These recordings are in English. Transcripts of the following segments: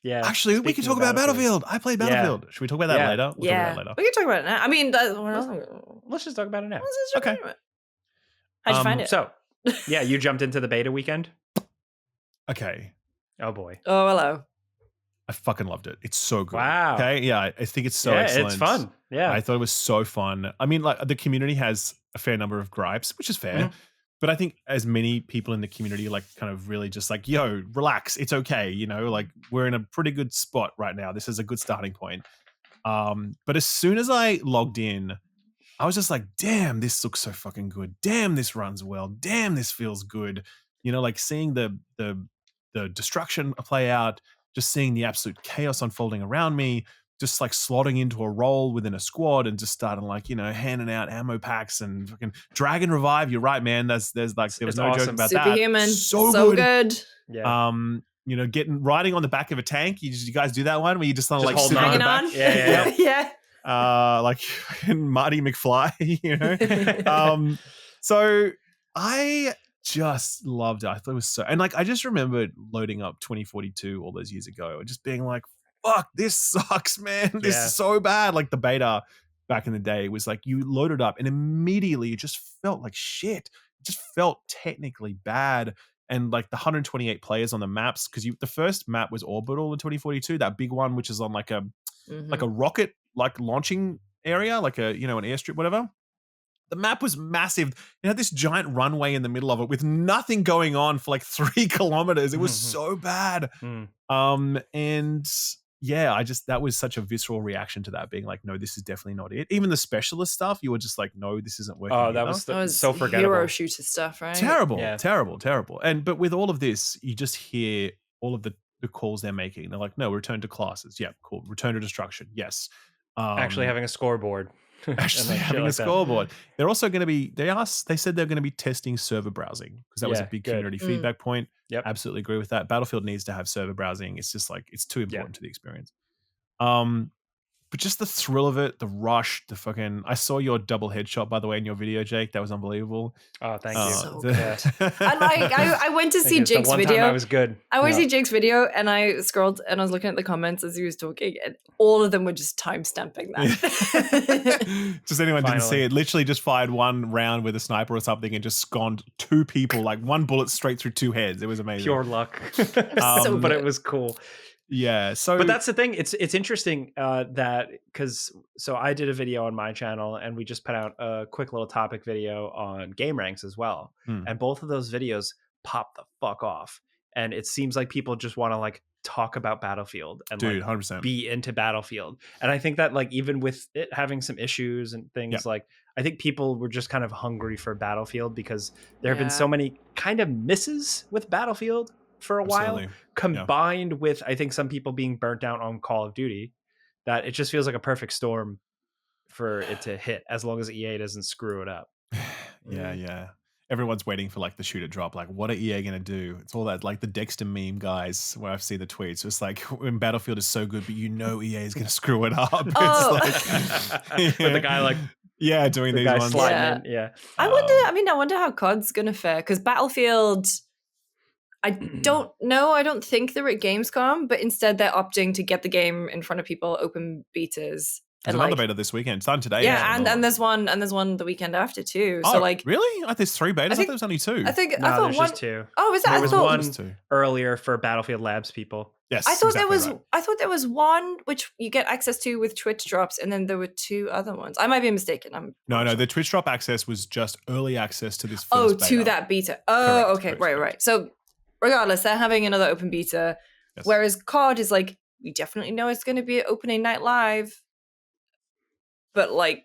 Yeah. Actually, we can talk about Battlefield. I played Battlefield. Should we talk about that later? We'll talk about that later. We can talk about it now. I mean, let's just talk about it now. Okay. How'd you find it? So, yeah, you jumped into the beta weekend? Okay. Oh, boy. Oh, hello. I fucking loved it. It's so good. Wow. Okay. Yeah. I think it's so excellent. It's fun. Yeah. I thought it was so fun. I mean, like the community has a fair number of gripes, which is fair. Mhm. But I think as many people in the community, like kind of really just like, yo, relax. It's okay. You know, like we're in a pretty good spot right now. This is a good starting point. But as soon as I logged in, I was just like, damn, this looks so fucking good. Damn, this runs well. Damn, this feels good. You know, like seeing the destruction play out, just seeing the absolute chaos unfolding around me, just like slotting into a role within a squad and just starting like, you know, handing out ammo packs and fucking drag and revive. You're right, man. There was no joke about that. Superhuman. So good. Yeah. You know, riding on the back of a tank. You guys do that one where you just like holding sit on the hanging on. back? Yeah. Like Marty McFly, you know. So I just loved it. I thought it was so, and like I just remembered loading up 2042 all those years ago and just being like, fuck, this sucks, man. This is so bad. Like the beta back in the day was like you loaded up and immediately it just felt like shit. It just felt technically bad. And like the 128 players on the maps, because the first map was Orbital in 2042, that big one, which is on like a rocket like launching area, like a, you know, an airstrip, whatever. The map was massive. It had this giant runway in the middle of it with nothing going on for like 3 kilometers. It was so bad. And yeah, that was such a visceral reaction to that, being like, no, this is definitely not it. Even the specialist stuff, you were just like, no, this isn't working. Oh, that was so forgettable. Hero shooter stuff, right? Terrible. But with all of this, you just hear all of the calls they're making. They're like, no, return to classes. Yeah, cool. Return to destruction. Yes. Actually having a scoreboard. Actually having a scoreboard. They're also going to be, they said they're going to be testing server browsing because that was a big community feedback point. Yep. Absolutely agree with that. Battlefield needs to have server browsing. It's just like, it's too important to the experience. But just the thrill of it, the rush, the fucking, I saw your double headshot, by the way, in your video, Jake. That was unbelievable. Oh, thank you. So good. I went to see Jake's video. I was good. I went to see Jake's video and I scrolled and I was looking at the comments as he was talking and all of them were just time stamping that. Just anyone didn't see it. Literally just fired one round with a sniper or something and just sconed 2 people, like one bullet straight through 2 heads. It was amazing. Pure luck. But it was cool. Yeah. So, but that's the thing. It's interesting that so I did a video on my channel and we just put out a quick little topic video on game ranks as well. And both of those videos popped the fuck off. And it seems like people just want to like talk about Battlefield and 100%. Be into Battlefield. And I think that like even with it having some issues and things like I think people were just kind of hungry for Battlefield because there have been so many kind of misses with Battlefield for a while, combined with I think some people being burnt out on Call of Duty, that it just feels like a perfect storm for it to hit as long as EA doesn't screw it up. Yeah. Everyone's waiting for like the shoot it drop. Like, what are EA gonna do? It's all that like the Dexter meme guys where I've seen the tweets. It's like when Battlefield is so good, but you know EA is gonna screw it up. It's like with the guy like doing these ones. I wonder how COD's gonna fare because Battlefield. I don't know. I don't think they're at Gamescom, but instead they're opting to get the game in front of people, open betas. There's another beta this weekend. It's done today. Yeah, and there's one the weekend after too. So like, really? There's 3 betas. I thought there was only 2. I thought there's just 2. Oh, is that? There was one earlier for Battlefield Labs people. Yes, I thought there was one which you get access to with Twitch drops, and then there were 2 other ones. I might be mistaken. No. The Twitch drop access was just early access to this. First beta. To that beta. Oh, Correct, okay, right. So regardless, they're having another open beta, whereas COD is like, we definitely know it's going to be opening night live, but like,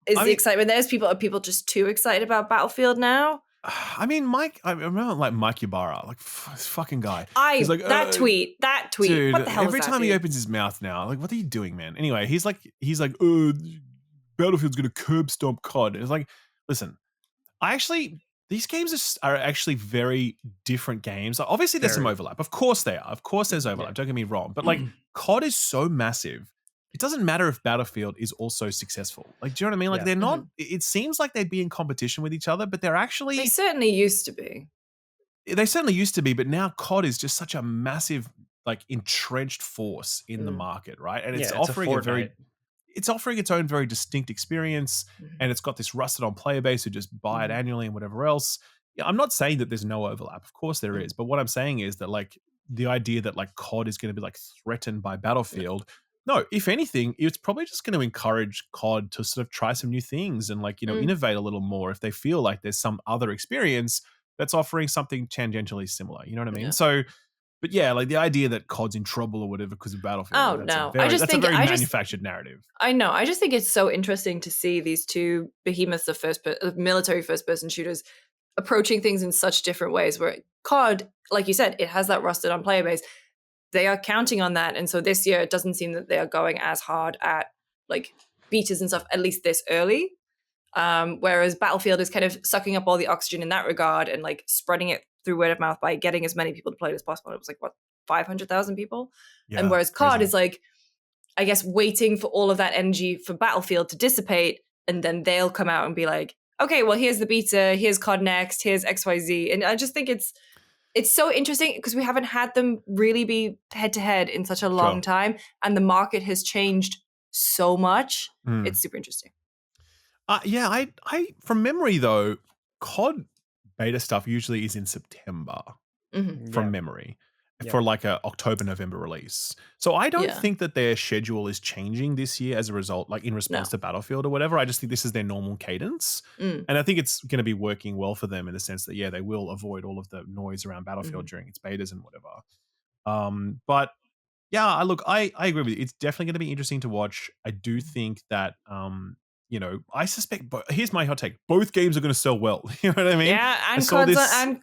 the excitement there? Are people just too excited about Battlefield now? I mean, I remember like Mike Ybarra, like this fucking guy. He's like, that tweet, dude, what the hell? Every time he opens his mouth now, like, what are you doing, man? Anyway, he's like, Battlefield's gonna curb stomp COD. It's like, listen, these games are actually very different games. Like, obviously, there's some overlap. Of course they are. Of course there's overlap. Don't get me wrong. But like, COD is so massive. It doesn't matter if Battlefield is also successful. Like, do you know what I mean? Like, they're not. It seems like they'd be in competition with each other, but they're actually. They certainly used to be. They certainly used to be, but now COD is just such a massive like entrenched force in the market, right? And it's Yeah, offering a very Fortnite. it's offering its own very distinct experience, and it's got this rusted on player base who just buy it annually and whatever else. Yeah, I'm not saying that there's no overlap. Of course there is, but what I'm saying is that like the idea that like COD is going to be like threatened by Battlefield. No, if anything, it's probably just going to encourage COD to sort of try some new things and like, innovate a little more if they feel like there's some other experience that's offering something tangentially similar. You know what I mean? Yeah. So, but yeah, like the idea that COD's in trouble or whatever because of Battlefield. Oh, no. That's a very manufactured narrative. I know. I just think it's so interesting to see these two behemoths of military first-person shooters approaching things in such different ways, where COD, like you said, it has that rusted on player base. They are counting on that. And so this year, it doesn't seem that they are going as hard at like betas and stuff, at least this early. Whereas Battlefield is kind of sucking up all the oxygen in that regard and like spreading it through word of mouth by getting as many people to play it as possible. It was like, what, 500,000 people? Yeah, and whereas COD is like, I guess, waiting for all of that energy for Battlefield to dissipate, and then they'll come out and be like, okay, well, here's the beta, here's COD Next, here's XYZ. And I just think it's so interesting because we haven't had them really be head-to-head in such a long time, and the market has changed so much. It's super interesting. Yeah, I from memory though, COD beta stuff usually is in September from memory for like a October, November release. So I don't think that their schedule is changing this year as a result, like in response to Battlefield or whatever. I just think this is their normal cadence. And I think it's going to be working well for them in the sense that, yeah, they will avoid all of the noise around Battlefield during its betas and whatever. But yeah, I agree with you. It's definitely going to be interesting to watch. I do think that, I suspect, but here's my hot take. Both games are going to sell well. You know what I mean? Yeah, and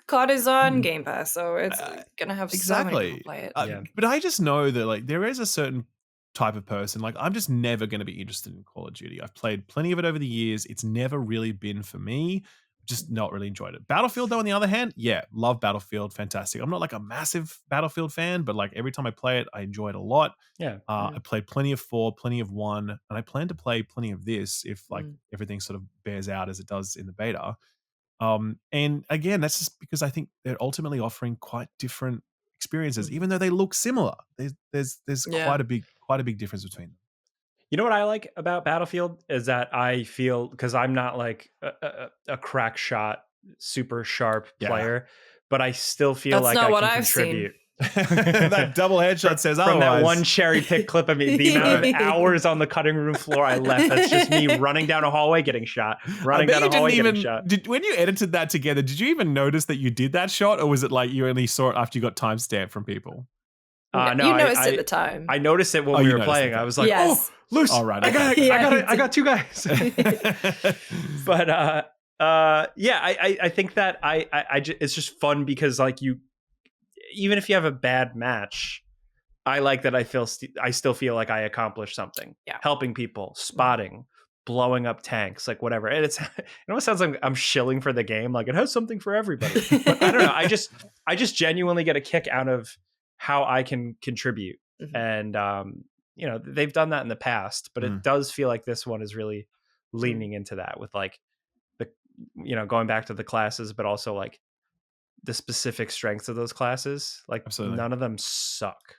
COD is on Game Pass, so it's going to have so many people play it. But I just know that like there is a certain type of person, like I'm just never going to be interested in Call of Duty. I've played plenty of it over the years. It's never really been for me. Just not really enjoyed it. Battlefield, though, on the other hand, yeah, love Battlefield. Fantastic. I'm not like a massive Battlefield fan, but like every time I play it, I enjoy it a lot. Yeah. I played plenty of 4, plenty of 1, and I plan to play plenty of this if like everything sort of bears out as it does in the beta. And again, that's just because I think they're ultimately offering quite different experiences, even though they look similar. There's quite a big difference between them. You know what I like about Battlefield is that I feel, because I'm not like a crack shot, super sharp player, but I still feel like I can contribute. That double headshot says from otherwise. That one cherry pick clip of me, the amount of hours on the cutting room floor I left. That's just me running down a hallway getting shot. Getting shot. When you edited that together, did you even notice that you did that shot, or was it like you only saw it after you got timestamp from people? No, you noticed at the time. I noticed it when we were playing. I was like, yes. Oh, Luce, right, I got two guys. But I think that it's just fun because like even if you have a bad match, I like that I still feel like I accomplished something. Yeah. Helping people, spotting, blowing up tanks, like whatever. And it almost sounds like I'm shilling for the game, like it has something for everybody. But I don't know. I just genuinely get a kick out of how I can contribute. And they've done that in the past, but it does feel like this one is really leaning into that with like the going back to the classes, but also like the specific strengths of those classes. Like Absolutely. None of them suck.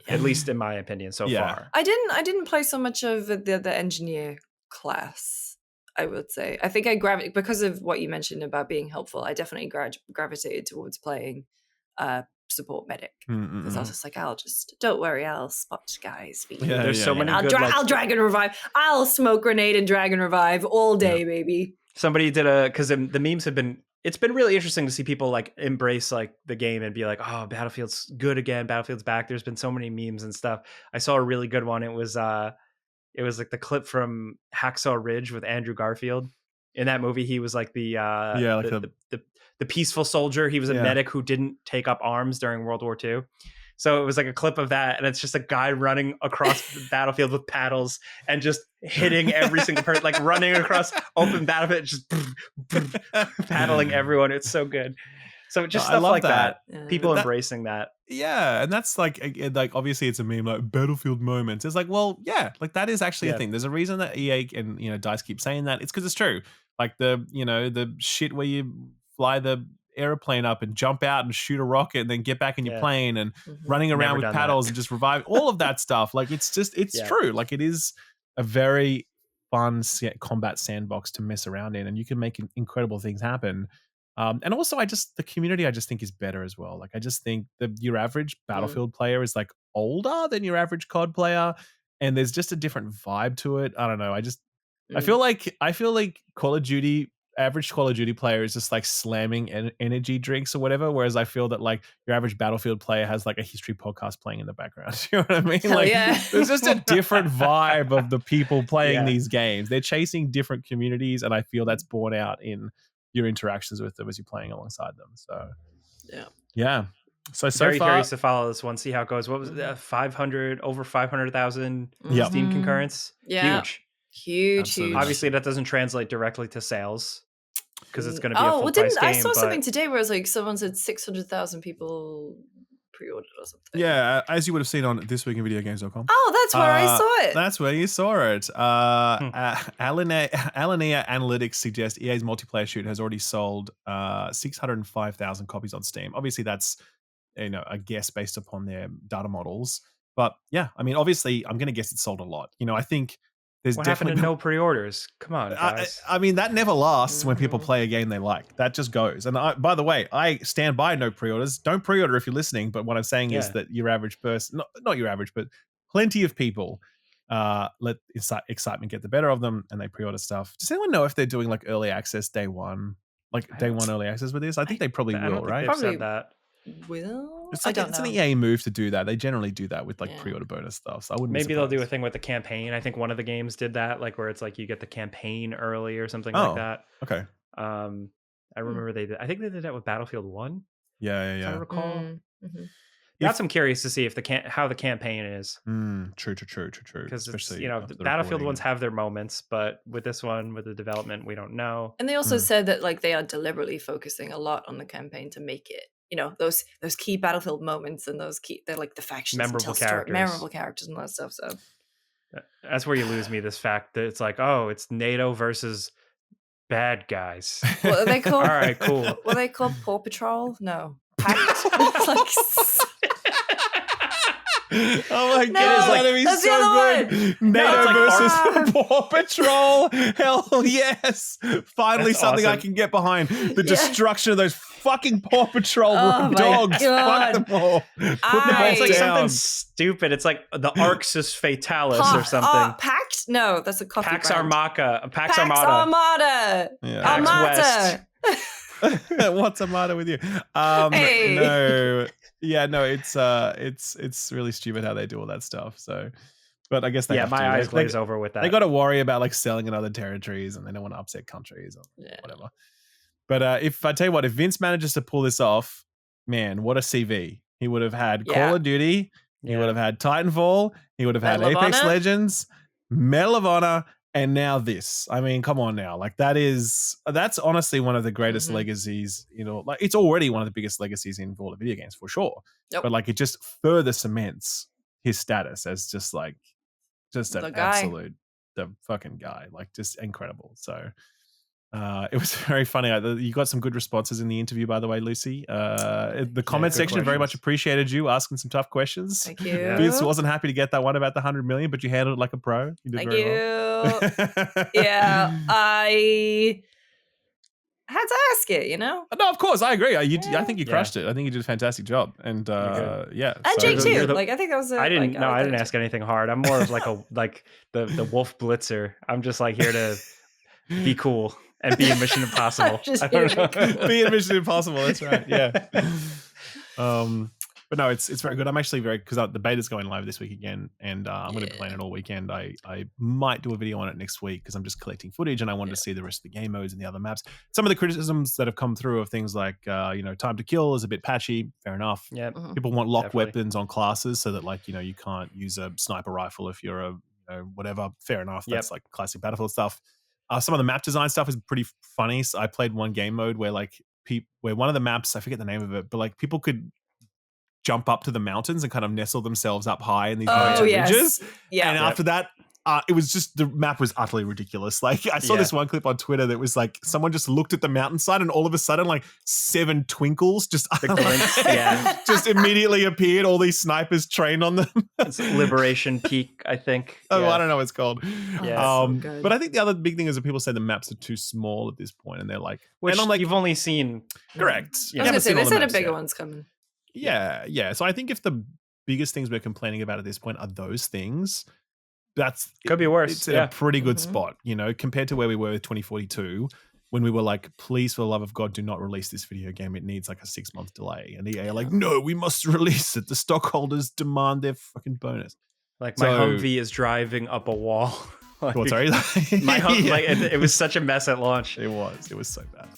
At least in my opinion so far. I didn't play so much of the engineer class, I would say. I think I because of what you mentioned about being helpful, I definitely gravitated towards playing support medic, because I was just like, don't worry, I'll spot guys. There's so many. I'll drag and revive. I'll smoke grenade and drag and revive all day, baby. Somebody did because the memes have been. It's been really interesting to see people like embrace like the game and be like, oh, Battlefield's good again. Battlefield's back. There's been so many memes and stuff. I saw a really good one. It was like the clip from Hacksaw Ridge with Andrew Garfield. In that movie, he was like the peaceful soldier. He was a medic who didn't take up arms during World War II. So it was like a clip of that, and it's just a guy running across the battlefield with paddles and just hitting every single person, like running across open battlefield, just paddling everyone. It's so good. So just stuff like that. People embracing that. Yeah, and that's like obviously it's a meme, like Battlefield moments. It's like, well, yeah, like that is actually a thing. There's a reason that EA and DICE keep saying that. It's because it's true. Like the shit where you fly the airplane up and jump out and shoot a rocket and then get back in your plane and running Never around with done paddles that. and just revive all of that stuff. Like it's true. Like it is a very fun combat sandbox to mess around in, and you can make incredible things happen. And also, the community I just think is better as well. Like I just think your average Battlefield player is like older than your average COD player, and there's just a different vibe to it. I don't know. I feel like average Call of Duty player is just like slamming energy drinks or whatever, whereas I feel that like your average Battlefield player has like a history podcast playing in the background. You know what I mean? Hell like yeah. there's just a different vibe of the people playing these games. They're chasing different communities, and I feel that's borne out in your interactions with them as you're playing alongside them. So yeah. So very far, curious to follow this one, see how it goes. What was it? over 500,000 Steam concurrents? Yeah. Huge. Obviously that doesn't translate directly to sales because it's going to be a full price game. I saw something today where it was like someone said 600,000 people pre-ordered or something. Yeah, as you would have seen on thisweekinvideogames.com. Oh, that's where I saw it. That's where you saw it. Alinea Analytics suggest EA's multiplayer shoot has already sold 605,000 copies on Steam. Obviously, that's a guess based upon their data models. But yeah, I mean, obviously, I'm going to guess it sold a lot. I think there's definitely no pre-orders. Come on, guys. I mean, that never lasts when people play a game they like. That just goes. And by the way, I stand by no pre-orders. Don't pre-order if you're listening. But what I'm saying is that your average person, not your average, but plenty of people let excitement get the better of them and they pre-order stuff. Does anyone know if they're doing like early access day one? Like day one early access with this? I think they probably will, right? Probably said that. It's an EA move to do that. They generally do that with like pre-order bonus stuff. So I wouldn't. Maybe they'll do a thing with the campaign. I think one of the games did that, like where it's like you get the campaign early or something like that. Okay. I remember they did. I think they did that with Battlefield 1. Yeah. If I recall. That's I'm curious to see if how the campaign is. True. Because the Battlefield ones have their moments, but with this one, with the development, we don't know. And they also said that like they are deliberately focusing a lot on the campaign to make it. Those key Battlefield moments and they're like the factions, memorable characters and all that stuff. So that's where you lose me. This fact that it's like, oh, it's NATO versus bad guys. What are they called? All right, cool. What are they called? Paw Patrol? No, Pact. Oh my god, that'd be so good. NATO versus Paw Patrol. Hell yes. Finally something awesome. I can get behind. The destruction of those fucking Paw Patrol dogs. Fuck them all. It's like something stupid. It's like the Arxis Fatalis or something. Pact? No, that's a coffee Pax brand. Armada. Pax Armada. Yeah. Pax Armada. What's the matter with you? Hey. No. Yeah, no, it's really stupid how they do all that stuff. So, but I guess they have my to. eyes glaze over with that. They got to worry about like selling in other territories, and they don't want to upset countries or whatever. But if I tell you what, if Vince manages to pull this off, man, what a CV! He would have had Call of Duty, he would have had Titanfall, he would have had Apex Legends, Medal of Honor. And now this. I mean, come on now. Like that's honestly one of the greatest legacies, like it's already one of the biggest legacies in all the video games for sure. Yep. But like it just further cements his status as just an absolute, the fucking guy, like just incredible. So it was very funny. You got some good responses in the interview, by the way, Lucy. The comment section very much appreciated you asking some tough questions. Thank you. Vince wasn't happy to get that one about the 100 million, but you handled it like a pro. You did very well. Yeah, I had to ask it, No, of course, I agree. I think you crushed it. I think you did a fantastic job, and and Jake too. I think that was. I didn't ask anything hard. I'm more of like the Wolf Blitzer. I'm just like here to be cool and be in Mission Impossible. Be in Mission Impossible. That's right. Yeah. But no, it's very good. I'm actually because the beta's going live this week again, and I'm going to be playing it all weekend. I might do a video on it next week because I'm just collecting footage and I wanted to see the rest of the game modes and the other maps. Some of the criticisms that have come through of things like time to kill is a bit patchy. Fair enough. Yeah. People want locked weapons on classes so that you can't use a sniper rifle if you're a whatever. Fair enough. That's like classic Battlefield stuff. Some of the map design stuff is pretty funny. So I played one game mode where where one of the maps, I forget the name of it, but like people could jump up to the mountains and kind of nestle themselves up high in these ridges. Yeah. And after that, it was just, the map was utterly ridiculous. Like I saw this one clip on Twitter that was like someone just looked at the mountainside and all of a sudden like 7 twinkles just just immediately appeared. All these snipers trained on them. It's Liberation Peak, I think. Oh, I don't know what it's called. So but I think the other big thing is that people say the maps are too small at this point, and they're like, which and I'm like, you've only seen. Correct. I was gonna say, they said a bigger one's coming. Yeah. So I think if the biggest things we're complaining about at this point are those things, that's could be worse. It's in a pretty good spot, you know, compared to where we were with 2042, when we were like, please, for the love of God, do not release this video game. It needs like a 6-month delay. And EA are like, no, we must release it. The stockholders demand their fucking bonus. Like my Humvee is driving up a wall. Like, sorry? My Humvee, like it was such a mess at launch. It was so bad.